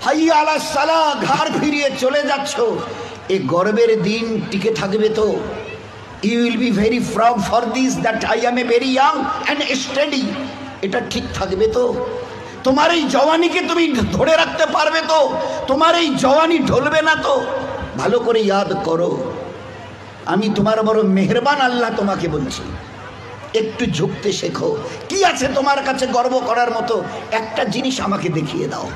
হাইয়া আলাস সালাহ, ঘাড় ফিরিয়ে চলে যাচ্ছ, এই গর্বের দিন টিকে থাকবে তো? You will be very proud for this that I am a very young and steady. এটা ঠিক থাকবে তো? তোমার এই জওয়ানিকে তুমি ধরে রাখতে পারবে তো? তোমার এই জওয়ানি ঢলবে না তো? ভালো করে ইয়াদ করো, আমি তোমার বড় মেহেরবান আল্লাহ তোমাকে বলছি, একটু ঝুঁকতে শেখো। কি আছে তোমার কাছে গর্ব করার মতো? একটা জিনিস আমাকে দেখিয়ে দাও।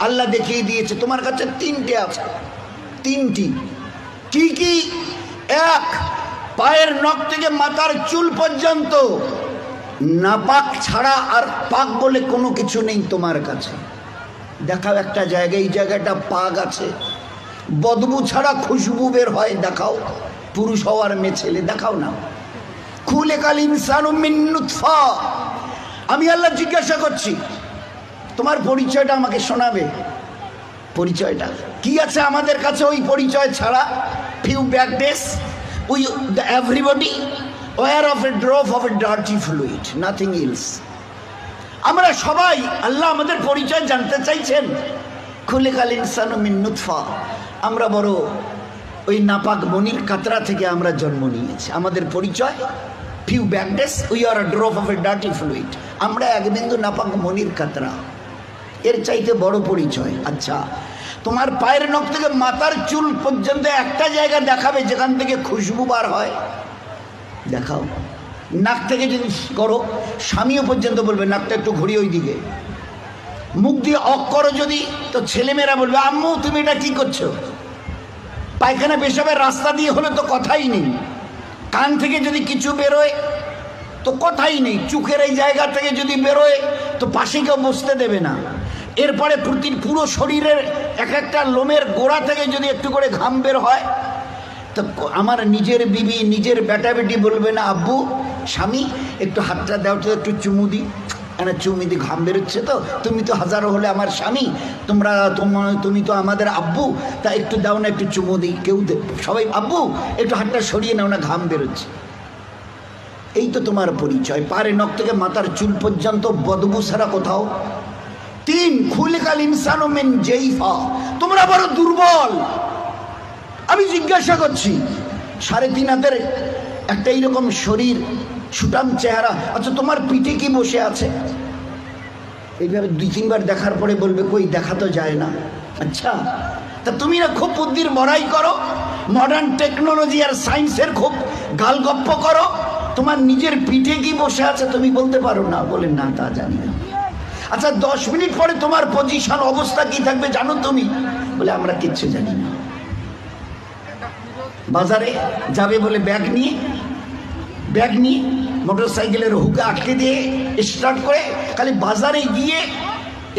আল্লাহ দেখিয়ে দিয়েছে তোমার কাছে তিনটে আছে। তিনটি কি কি? এক, পায়ের নখ থেকে মাথার চুল পর্যন্ত নাপাক ছাড়া আর পাক বলে কোনো কিছু নেই তোমার কাছে। দেখাও একটা জায়গায়, এই জায়গাটা পাক আছে, বদবু ছাড়া খুশবু বের হয়, দেখাও। পুরুষ হওয়ার মেয়ে ছেলে দেখাও না। খুলিকাল ইনসানু মিন নুতফা। আমি আল্লাহ জিজ্ঞাসা করছি, তোমার পরিচয়টা আমাকে শোনাবে। পরিচয়টা কি আছে আমাদের কাছে? ওই পরিচয় ছাড়া few back days we everybody were of a drop of a dirty fluid, nothing else. আমরা সবাই, আল্লাহ আমাদের পরিচয় জানতে চাইছেন। খুলিকাল ইনসানু মিন নুতফা, আমরা বড় ওই নাপাক মনির কাতরা থেকে আমরা জন্ম নিয়েছি। আমাদের পরিচয় few back days we are A drop of a dirty fluid, আমরা এক বিন্দু নাপাক মনির কাতরা। এর চাইতে বড় পরিচয়? আচ্ছা, তোমার পায়ের নখ থেকে মাথার চুল পর্যন্ত একটা জায়গা দেখাবে যেখান থেকে খুশবু বার হয়, দেখাও। নাক থেকে যদি করো, স্বামীও পর্যন্ত বলবে নাকটা একটু ঘুরিয়ে ওই দিকে। মুখ দিয়ে অক করো যদি, তো ছেলেমেয়েরা বলবে আম্মু তুমি এটা কি করছো? পায়খানা পেশাবের রাস্তা দিয়ে হলে তো কথাই নেই। কান থেকে যদি কিছু বেরোয় তো কথাই নেই। চোখের এই জায়গা থেকে যদি বেরোয় তো পাশে কেউ বসতে দেবে না। এরপরে পুরো শরীরের এক একটা লোমের গোড়া থেকে যদি একটু করে ঘাম বের হয়, তো আমার নিজের বিবি, নিজের বেটা বেটি বলবে না আব্বু, স্বামী একটু হাতটা দাও তো, একটু চুমু দিই। চুমু দি, ঘাম বেরোচ্ছে তো, তুমি তো হাজারো হলে আমার স্বামী, তুমি তো আমাদের আব্বু, তা একটু দাও না, একটু চুমু দিই। কেউ সবাই আব্বু একটু হাতটা সরিয়ে নাও না, ঘাম বেরোচ্ছে। এই তো তোমার পরিচয়, পায়ের নখ থেকে মাথার চুল পর্যন্ত বদবু ছাড়া কোথাও। তিন, খুলিকাল ইনসানু মিন জাইফা, তোমরা বড় দুর্বল। আমি জিজ্ঞাসা করছি, 3.5 হাতের একটা এইরকম শরীর, সুটাম চেহারা, আচ্ছা তোমার পিঠে কি বসে আছে? এইভাবে 2-3 বার দেখার পরে বলবে কই, দেখা তো যায় না। আচ্ছা, তা তুমি না খুব বুদ্ধির বড়াই করো, মডার্ন টেকনোলজি আর সায়েন্সের খুব গালগপ্প করো, তোমার নিজের পিঠে কি বসে আছে তুমি বলতে পারো না? বলে না, তা জানি না। আচ্ছা 10 মিনিট পরে তোমার পজিশন, অবস্থা কি থাকবে জানো তুমি? বলে আমরা কিচ্ছু জানি না। বাজারে যাবে বলে ব্যাগ নিয়ে মোটর সাইকেলের হুকে আটকে দিয়ে স্টার্ট করে খালি বাজারে গিয়ে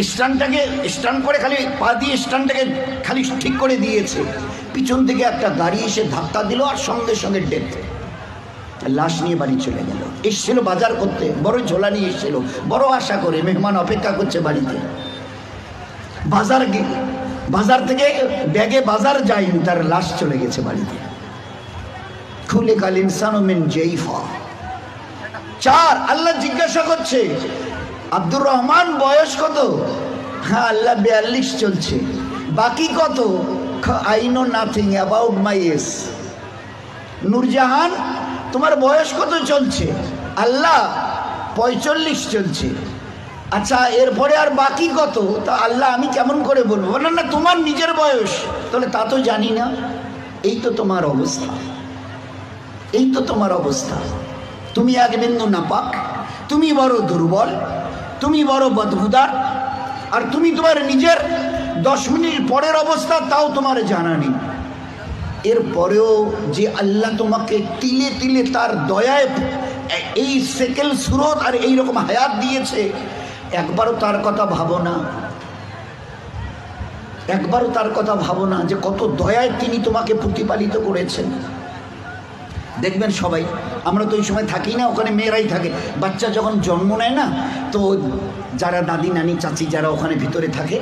স্ট্যান্ড করে খালি পা দিয়ে স্ট্যান্ডটাকে খালি ঠিক করে দিয়েছে। পিছন থেকে একটা গাড়ি এসে ধাক্কা দিল আর সঙ্গে সঙ্গে ডেথ। লাশ নিয়ে বাড়ি চলে গেল। এসছিল বাজার করতে, বড় ঝোলা নিয়ে এসছিল, বড় আশা করে মেহমান অপেক্ষা করছে বাড়িতে। বাজার থেকে ব্যাগে বাজার যায়নি, তার লাশ চলে গেছে বাড়িতে। খুলিকাল ইনসানু মিন জাইফা। 4, আল্লাহ জিজ্ঞাসা করছে আব্দুর রহমান বয়স কত? হ্যাঁ আল্লাহ 42 চলছে। বাকি কত? I know nothing about my age. Nurjahan তোমার বয়স কত চলছে? আল্লাহ 45 চলছে। আচ্ছা এরপরে আর বাকি কত? তা আল্লাহ আমি কেমন করে বলবো? বলে না তোমার নিজের বয়স। তাহলে তা তো জানি না। এই তো তোমার অবস্থা, এই তো তোমার অবস্থা। তুমি এক বিন্দু নাপাক, তুমি বড় দুর্বল, তুমি বড় বদবুদার, আর তুমি তোমার নিজের 10 মিনিট পরের অবস্থা তাও তোমার জানা নেই। এরপরেও যে আল্লাহ তোমাকে তিলে তিলে তার দয়ায় এই সেকেল সুরত আর এইরকম হায়াত দিয়েছে, একবারও তার কথা ভাবো না। একবারও তার কথা ভাবো না যে কত দয়ায় তিনি তোমাকে প্রতিপালিত করেছেন। দেখবেন সবাই, আমরা তো ওই সময় থাকি না, ওখানে মেয়েরাই থাকে। বাচ্চা যখন জন্ম নেয় না, তো যারা দাদি নানি চাচি যারা ওখানে ভিতরে থাকে,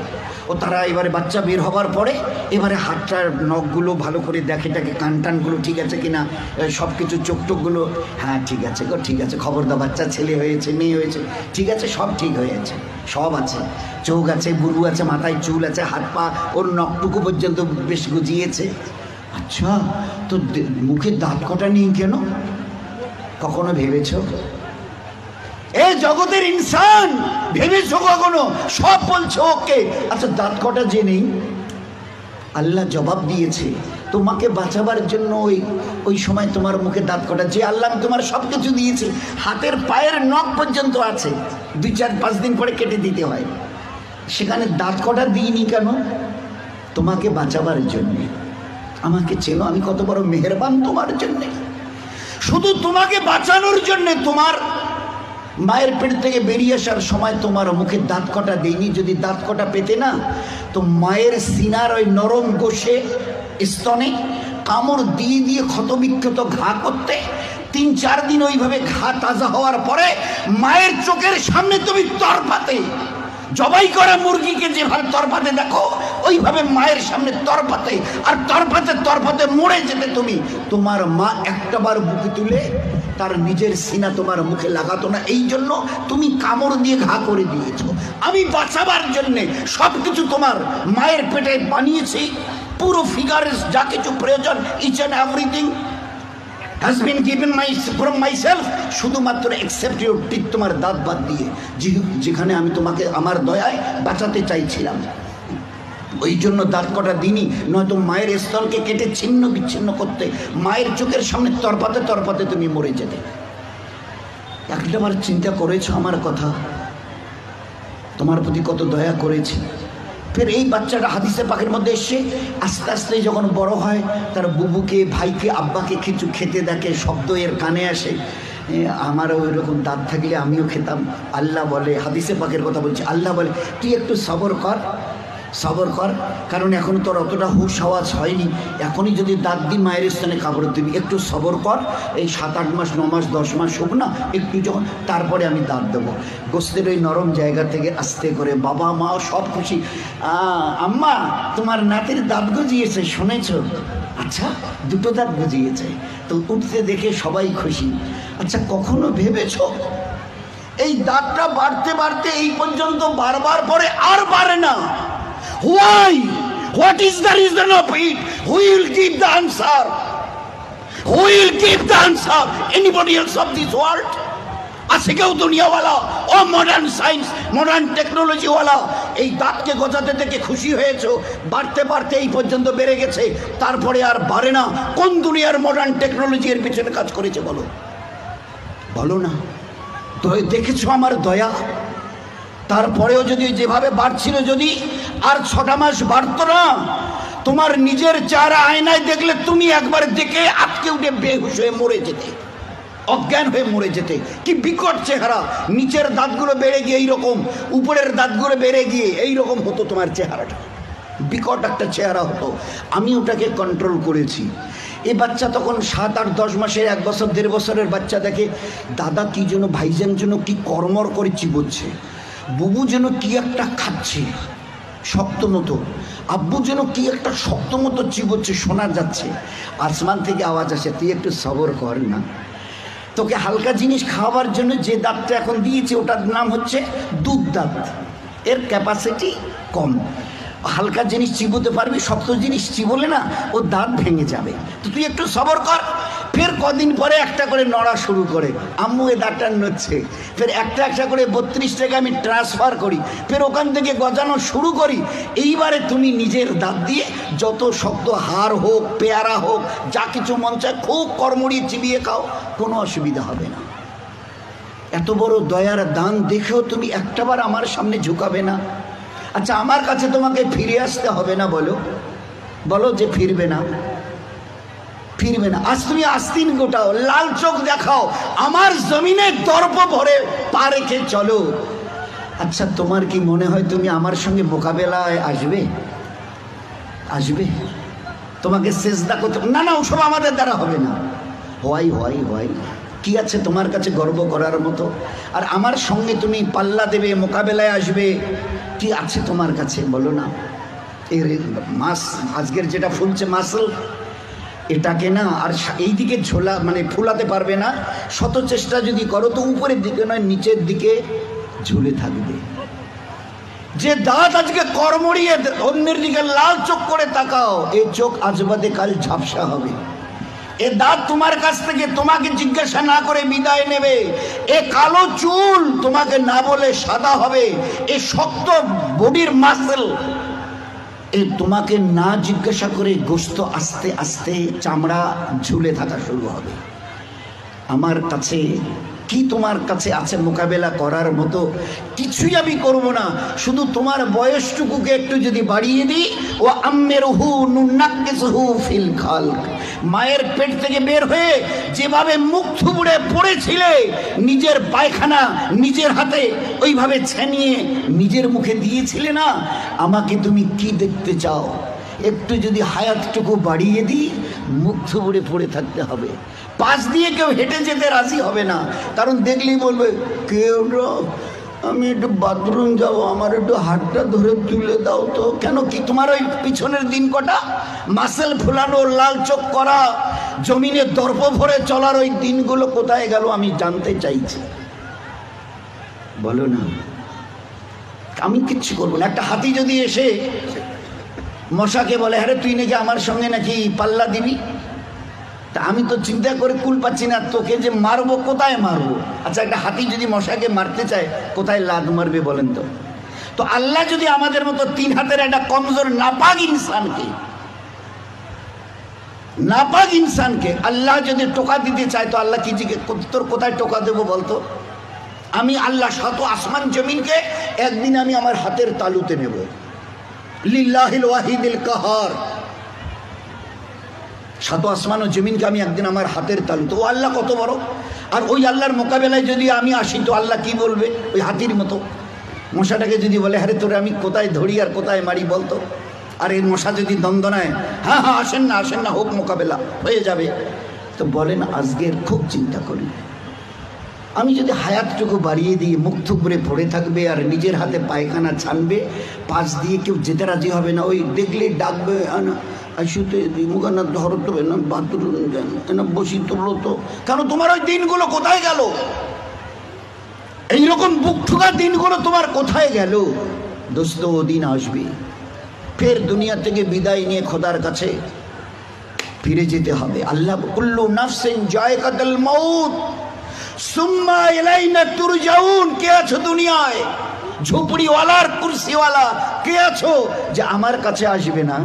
ও তারা এবারে বাচ্চা বের হবার পরে এবারে হাতটার নখগুলো ভালো করে দেখে টাকে, কান টানগুলো ঠিক আছে কিনা, সব কিছু চোখ টোকগুলো, হ্যাঁ ঠিক আছে গো ঠিক আছে, খবরদার বাচ্চা ছেলে হয়েছে মেয়ে হয়েছে ঠিক আছে, সব ঠিক হয়েছে, সব আছে, চোখ আছে, বুরু আছে, মাথায় চুল আছে, হাত পা ওর নখটুকু পর্যন্ত বেশ গজিয়েছে। আচ্ছা, তো মুখে দাঁত কটা নেই কেন? কখনো ভেবেছ? এ জগতের ইনসান, ভেবেছো কখনো? সব বলছো ওকে, আচ্ছা দাঁত কটা যে নেই? আল্লাহ জবাব দিয়েছে তোমাকে বাঁচাবার জন্য। ওই সময় তোমার মুখে দাঁত কটা, যে আল্লাহ তোমার সব কিছু দিয়েছে, হাতের পায়ের নখ পর্যন্ত আছে, 2-4-5 দিন পরে কেটে দিতে হয়, সেখানে দাঁত কটা দিইনি কেন? তোমাকে বাঁচাবার জন্যে। আমাকে চেনো, আমি কত বড় মেহেরবান তোমার জন্যে। শুধু তোমাকে বাঁচানোর জন্যে তোমার মায়ের পেট থেকে বেরিয়ে আসার সময় তোমার মুখে দাঁত কটা দেয়নি। যদি দাঁত কটা পেতে না, তো মায়ের সিনার ওই নরম গোশে স্তনে কামড় দিয়ে দিয়ে ক্ষতবিক্ষত ঘা করতে, 3-4 দিন ওইভাবে ঘা তাজা হওয়ার পরে মায়ের চোখের সামনে তুমি তরপাতে, জবাই করা মুরগিকে যেভাবে তরপাতে দেখো, ওইভাবে মায়ের সামনে তরপাতে, আর তরপাতে তরপাতে মরে যেতে তুমি। তোমার মা একটাবার বুকে তুলে তার নিজের সিনা তোমার মুখে লাগাতো না, এই জন্য তুমি কামড় দিয়ে ঘা করে দিয়েছো। আমি বাঁচাবার জন্যে সব কিছু তোমার মায়ের পেটে বানিয়েছি, পুরো ফিগারের যা কিছু প্রয়োজন, each and everything has been given from myself, শুধুমাত্র except your teeth, তোমার দাঁত বাদ দিয়ে, যেখানে আমি তোমাকে আমার দয়ায় বাঁচাতে চাইছিলাম, ওই জন্য দাঁত কটা দিনই, নয়তো মায়ের স্তনকে কেটে ছিন্ন বিচ্ছিন্ন করতে, মায়ের চোখের সামনে তরপাতে তরপাতে তুমি মরে যেতে। একটাবার চিন্তা করেছো আমার কথা? তোমার প্রতি কত দয়া করেছি। ফের এই বাচ্চাটা হাদিসে পাকের মধ্যে এসে আস্তে আস্তে যখন বড় হয়, তার বুবুকে, ভাইকে, আব্বাকে কিছু খেতে দেখে, শব্দ এর কানে আসে, আমারও ওই রকম দাঁত থাকলে আমিও খেতাম। আল্লাহ বলে, হাদিসে পাকের কথা বলছি, আল্লাহ বলে তুই একটু সবর কর, সবর কর, কারণ এখন তোর অতটা হুশ আওয়াজ হয়নি, এখনই যদি দাঁত দিয়ে মায়ের স্থানে কাপড় দিবি, একটু সবর কর, এই 7-8 মাস 9 মাস 10 মাস হোক না, একটু যখন, তারপরে আমি দাঁত দেবো। গোস্তের ওই নরম জায়গা থেকে আস্তে করে বাবা মা সব খুশি, আম্মা তোমার নাতির দাঁত গজিয়েছে শুনেছ? আচ্ছা, 2টো দাঁত গজিয়েছে, তো উঠতে দেখে সবাই খুশি। আচ্ছা, কখনো ভেবেছ এই দাঁতটা বাড়তে বাড়তে এই পর্যন্ত বারবার পরে আর বাড়ে না? Why? What is the reason of it? Who will give the answer? Who will give the answer? Anybody else of this world? আছে কেউ দুনিয়াওয়ালা ও মডার্ন সায়েন্স মডার্ন টেকনোলজিওয়ালা এই দাঁতকে গজাতে দেখে খুশি হয়েছো? বাড়তে বাড়তে এই পর্যন্ত বেড়ে গেছে, তারপরে আর বাড়ে না। কোন দুনিয়ার মডার্ন টেকনোলজি এর পিছনে কাজ করেছে বলো? বলো না। তো দেখেছো আমার দয়া? তারপরেও যদি যেভাবে বাড়ছিল, যদি আর 6টা মাস বাড়তো না, তোমার নিজের চেহারা আয়নায় দেখলে তুমি একবার দেখে আটকে উঠে বেহুশ হয়ে মরে যেতে, অজ্ঞান হয়ে মরে যেতে। কি বিকট চেহারা, নিচের দাঁতগুলো বেড়ে গিয়ে এইরকম, উপরের দাঁতগুলো বেড়ে গিয়ে এইরকম হতো তোমার চেহারাটা, বিকট একটা চেহারা হতো। আমি ওটাকে কন্ট্রোল করেছি। এই বাচ্চা তখন 7-8-10 মাসের, 1 বছর 1.5 বছরের বাচ্চা দেখে দাদা কি যেন, ভাইজান যেন কি কর্মর করে চিবোচ্ছে, বুবু যেন কি একটা খাচ্ছে শক্ত মতো, আব্বু যেন কি একটা শক্ত মতো চিবোচ্ছে, শোনা যাচ্ছে। আসমান থেকে আওয়াজ আসে, তুই একটু সবর কর না, তোকে হালকা জিনিস খাওয়াবার জন্য যে দাঁতটা এখন দিয়েছে ওটার নাম হচ্ছে দুধ দাঁত, এর ক্যাপাসিটি কম, হালকা জিনিস চিবোতে পারবি, শক্ত জিনিস চিবোলে না ও দাঁত ভেঙে যাবে, তো তুই একটু সবর কর। ফের কদিন পরে একটা করে নড়া শুরু করে, আম্মু এ দাঁতটা নড়ছে, ফের একটা একটা করে 32 টাকা আমি ট্রান্সফার করি, ফের ওখান থেকে গজানো শুরু করি। এইবারে তুমি নিজের দাঁত দিয়ে যত শক্ত হাড় হোক, পেয়ারা হোক, যা কিছু মন চায় খুব কড়মড়িয়ে চিবিয়ে খাও, কোনো অসুবিধা হবে না। এত বড় দয়ার দান দেখেও তুমি একটাবার আমার সামনে ঝুঁকাবে না? আচ্ছা, আমার কাছে তোমাকে ফিরে আসতে হবে না? বলো বলো যে ফিরবে না, ফিরবে না। আজ তুমি আস্তিন গোটাও, লাল চোখ দেখাও, আমার জমিনে দর্প ভরে পা রেখে চলো। আচ্ছা, তোমার কি মনে হয় তুমি আমার সঙ্গে মোকাবেলায় আসবে? আসবে? তোমাকে সেজদা করতে না, না, ওসব আমাদের দ্বারা হবে না। হোয়াই হোয়াই হোয়াই কি আছে তোমার কাছে গর্ব করার মতো? আর আমার সঙ্গে তুমি পাল্লা দেবে, মোকাবেলায় আসবে, কি আছে তোমার কাছে বলো না? এর মাস আজকের যেটা ফুলছে মাসল, এটাকে না আর এই দিকে ঝোলা মানে ফুলাতে পারবে না। শত চেষ্টা যদি করো তো উপরের দিকে নয় নিচের দিকে ঝুলে থাকবে। যে দাঁত আজকে কর্মড়িয়ে অন্যের দিকে লাল চোখ করে তাকাও, এই চোখ আজ বাদে কাল ঝাপসা হবে। এ দাঁত তোমার কাছ থেকে তোমাকে জিজ্ঞাসা না করে বিদায় নেবে। এ কালো চুল তোমাকে না বলে সাদা হবে। এ শক্ত বডির মাসল এ তোমাকে না জিজ্ঞাসা করে গোশত আস্তে আস্তে চামড়া ঝুলে থাকা শুরু হবে। আমার কাছে কি তোমার কাছে আছে মোকাবেলা করার মতো? কিছুই আমি করব না, শুধু তোমার বয়সটুকুকে একটু যদি বাড়িয়ে দিই। ও আম্মেরহু নুনাক্কিসহু ফিল খালক, মায়ের পেট থেকে বের হয়ে যেভাবে মুখ থুবড়ে পড়েছিলে, নিজের পায়খানা নিজের হাতে ওইভাবে ছেনিয়ে নিজের মুখে দিয়েছিলে না, আমাকে তুমি কি দেখতে চাও? একটু যদি হায়াতটুকু বাড়িয়ে দিই, মুখ থুবড়ে পড়ে থাকতে হবে। পাশ দিয়ে কেউ হেঁটে যেতে রাজি হবে না, কারণ দেখলেই বলবে কেউ আমি একটু বাথরুম যাব, আমার একটু হাতটা ধরে তুলে দাও তো। কেন কি তোমার ওই পিছনের দিন কটা মাসেল ফুলানো, লাল চোখ করা, জমিনে দর্প ভরে চলার ওই দিনগুলো কোথায় গেল আমি জানতে চাইছি, বলো না? আমি কিচ্ছু করবো না। একটা হাতি যদি এসে মশাকে বলে হ্যাঁ তুই নাকি আমার সঙ্গে নাকি পাল্লা দিবি, তা আমি তো চিন্তা করে কুল পাচ্ছি না, তোকে যে মারবো কোথায় মারবো? আচ্ছা, একটা হাতি যদি মশাকে মারতে চায় কোথায় লাদ মারবে বলেন তো? তো আল্লাহ যদি আমাদের মতো 3 হাতের একটা কমজোর নাপাক ইনসানকে আল্লাহ যদি টোকা দিতে চায়, তো আল্লাহ কি তোর কোথায় টোকা দেবো বলতো? আমি আল্লাহ শত আসমান জমিনকে একদিন আমি আমার হাতের তালুতে নেব। লিল্লাহিল ওয়াহিদিল কাহার, শত আসমান ও জমিনকে আমি একদিন আমার হাতের তালুতে। ও আল্লাহ কত বড়! আর ওই আল্লাহর মোকাবেলায় যদি আমি আসি তো আল্লাহ কি বলবে? ওই হাতির মতো মশাটাকে যদি বলে হ্যাঁ তোরে আমি কোথায় ধরি আর কোথায় মারি বলতো? আর এই মশা যদি দ্বন্দ্বনায় হ্যাঁ হ্যাঁ আসেন না হোক, মোকাবেলা হয়ে যাবে। তো বলেন আজকের খুব চিন্তা করি, আমি যদি হায়াতটুকু বাড়িয়ে দিই, মুখ থুবড়ে পড়ে থাকবে আর নিজের হাতে পায়খানা ছানবে, পাশ দিয়ে কেউ যেতে রাজি হবে না। ওই দেখলে ডাকবে আসুতে মুখানা ধরো তো না, বাথরুম না বসি তোলো তো। কেন তোমার ওই দিনগুলো কোথায় গেল? এইরকম বুক ঠুকা দিনগুলো তোমার কোথায় গেল? দোস্ত ও দিন আসবে, ফের দুনিয়া থেকে বিদায় নিয়ে খোদার কাছে ফিরে যেতে হবে। আল্লাহ কুল্লু নাফসিন যায়কাতুল মাউত সুম্মা ইলাইনা তুরজাউন। কে আছো দুনিয়ায়? ঝুপড়িওয়ালার কুরসিওয়ালা কে আছো যে আমার কাছে আসবে না?